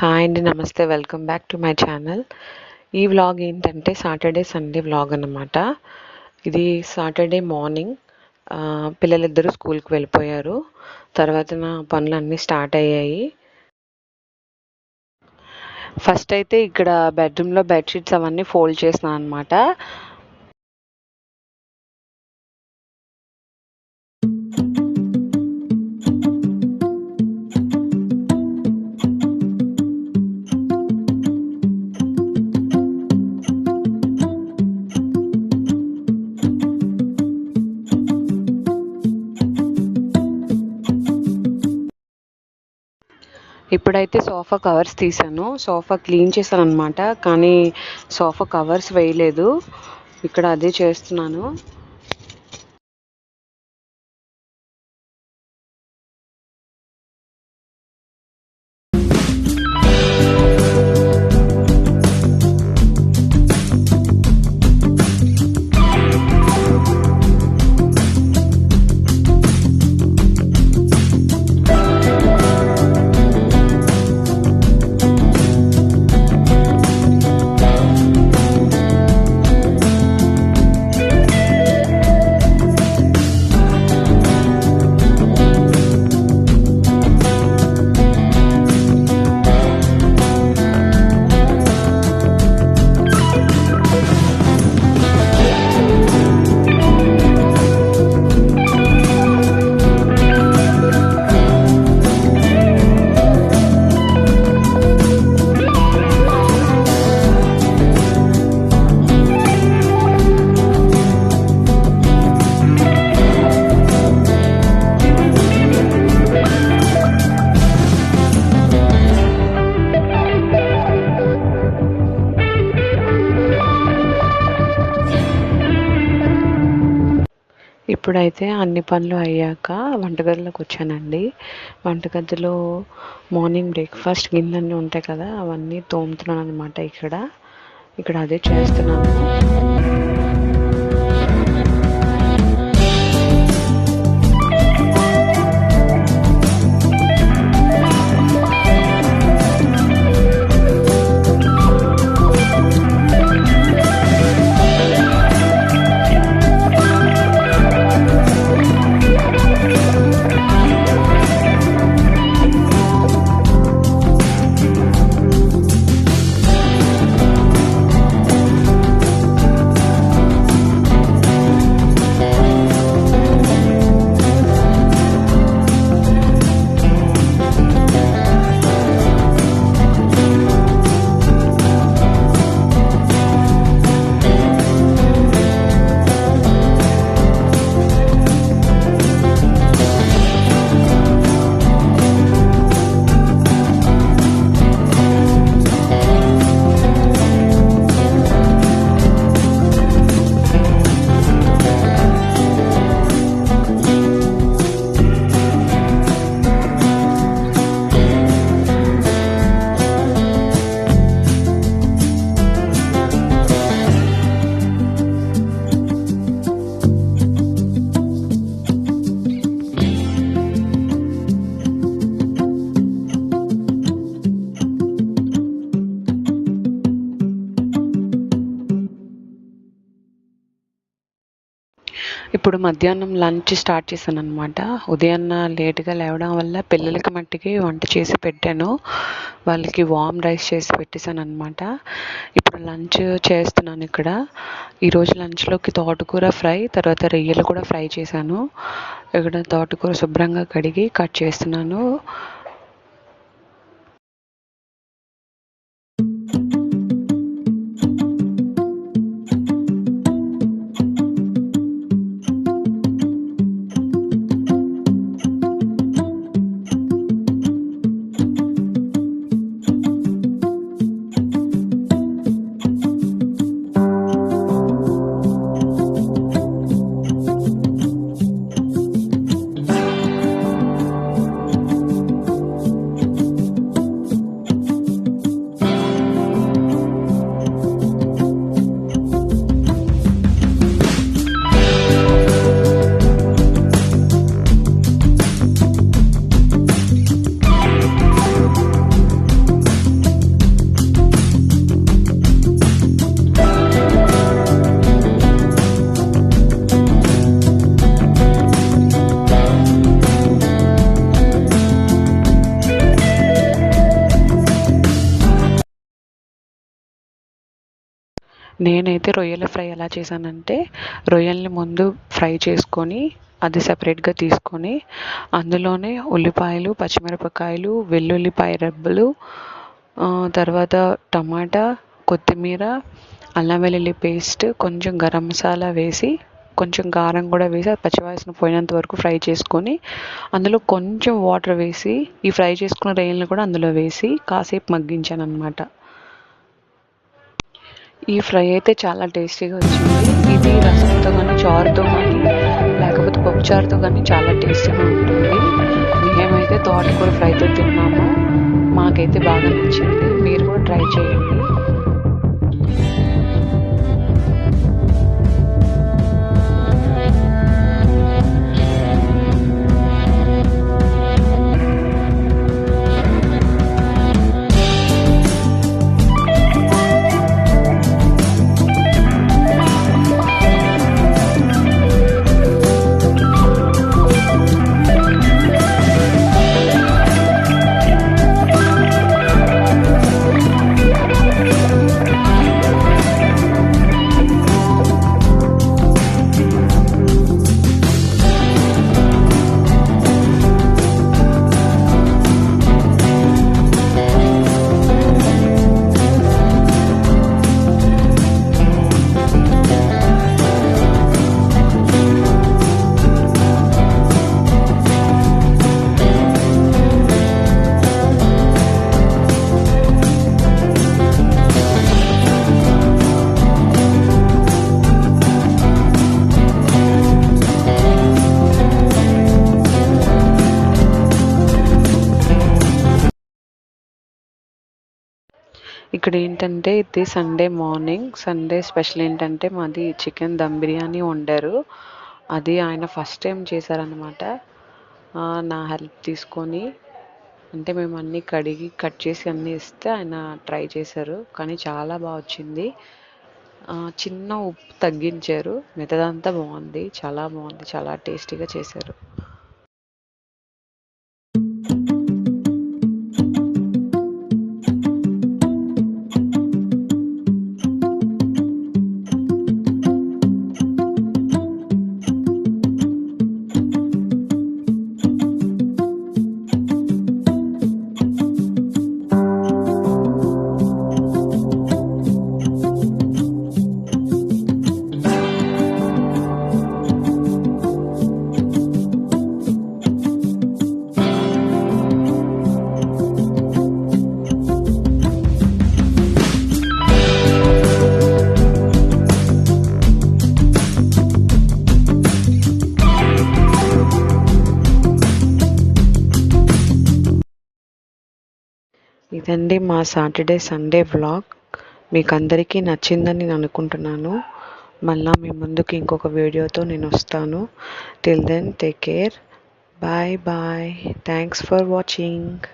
Hi అండి, నమస్తే. Welcome back to my channel. ఈ వ్లాగ్ ఏంటంటే సాటర్డే సండే వ్లాగ్ అన్నమాట. ఇది సాటర్డే మార్నింగ్. పిల్లలిద్దరూ స్కూల్కి వెళ్ళిపోయారు. తర్వాత నా పనులన్నీ స్టార్ట్ అయ్యాయి. ఫస్ట్ అయితే ఇక్కడ బెడ్రూమ్లో బెడ్షీట్స్ అవన్నీ ఫోల్డ్ చేసినాను అనమాట. ఇప్పుడైతే సోఫా కవర్స్ తీసాను, సోఫా క్లీన్ చేశాను అనమాట. కానీ సోఫా కవర్స్ వేయలేదు. ఇక్కడ అదే చేస్తున్నాను. ఇప్పుడైతే అన్ని పనులు అయ్యాక వంటగదిలోకి వచ్చానండి. వంటగదిలో మార్నింగ్ బ్రేక్ఫాస్ట్ గిన్నెలన్నీ ఉంటాయి కదా, అవన్నీ తోముతున్నాను అనమాట. ఇక్కడ అదే చేస్తున్నాను. ఇప్పుడు మధ్యాహ్నం లంచ్ స్టార్ట్ చేశాను అనమాట. ఉదయాన్న లేట్గా లేవడం వల్ల పిల్లలకి మట్టికి వంట చేసి పెట్టాను. వాళ్ళకి వామ్ రైస్ చేసి పెట్టేశాను అనమాట. ఇప్పుడు లంచ్ చేస్తున్నాను ఇక్కడ. ఈరోజు లంచ్లోకి తోటకూర ఫ్రై, తర్వాత రొయ్యలు కూడా ఫ్రై చేశాను. ఇక్కడ తోటకూర శుభ్రంగా కడిగి కట్ చేస్తున్నాను. నేనైతే రొయ్యల ఫ్రై ఎలా చేశానంటే, రొయ్యల్ని ముందు ఫ్రై చేసుకొని అది సపరేట్గా తీసుకొని అందులోనే ఉల్లిపాయలు, పచ్చిమిరపకాయలు, వెల్లుల్లిపాయ రెబ్బలు, తర్వాత టమాటా, కొత్తిమీర, అల్లం వెల్లుల్లి పేస్ట్, కొంచెం గరం మసాలా వేసి, కొంచెం కారం కూడా వేసి అది పచ్చివాసన పోయినంత వరకు ఫ్రై చేసుకొని అందులో కొంచెం వాటర్ వేసి ఈ ఫ్రై చేసుకున్న రొయ్యలను కూడా అందులో వేసి కాసేపు మగ్గించాను అనమాట. ఈ ఫ్రై అయితే చాలా టేస్టీగా వచ్చింది. ఇది రసంతో కానీ, చారుతో కానీ, లేకపోతే పప్పుచారుతో కానీ చాలా టేస్టీగా ఉంటుంది. మేమైతే తోటకూర ఫ్రైతో తిన్నాము. మాకైతే బాగా నచ్చింది. మీరు కూడా ట్రై చేయండి. ఇక్కడ ఏంటంటే ఇది సండే మార్నింగ్. సండే స్పెషల్ ఏంటంటే మాది చికెన్ దమ్ బిర్యానీ వండారు. అది ఆయన ఫస్ట్ టైం చేశారనమాట. నా హెల్ప్ తీసుకొని, అంటే మేము అన్నీ కడిగి కట్ చేసి అన్నీ ఇస్తే ఆయన ట్రై చేశారు. కానీ చాలా బాగా వచ్చింది. చిన్న ఉప్పు తగ్గించారు, మిగతాదంతా బాగుంది. చాలా బాగుంది, చాలా టేస్టీగా చేశారు. ఇదండి మా సాటర్డే సండే వ్లాగ్. మీకు అందరికీ నచ్చిందని నేను అనుకుంటున్నాను. మళ్ళీ మీ ముందుకు ఇంకొక వీడియోతో నేను వస్తాను. Till then take care. Bye bye. Thanks for watching.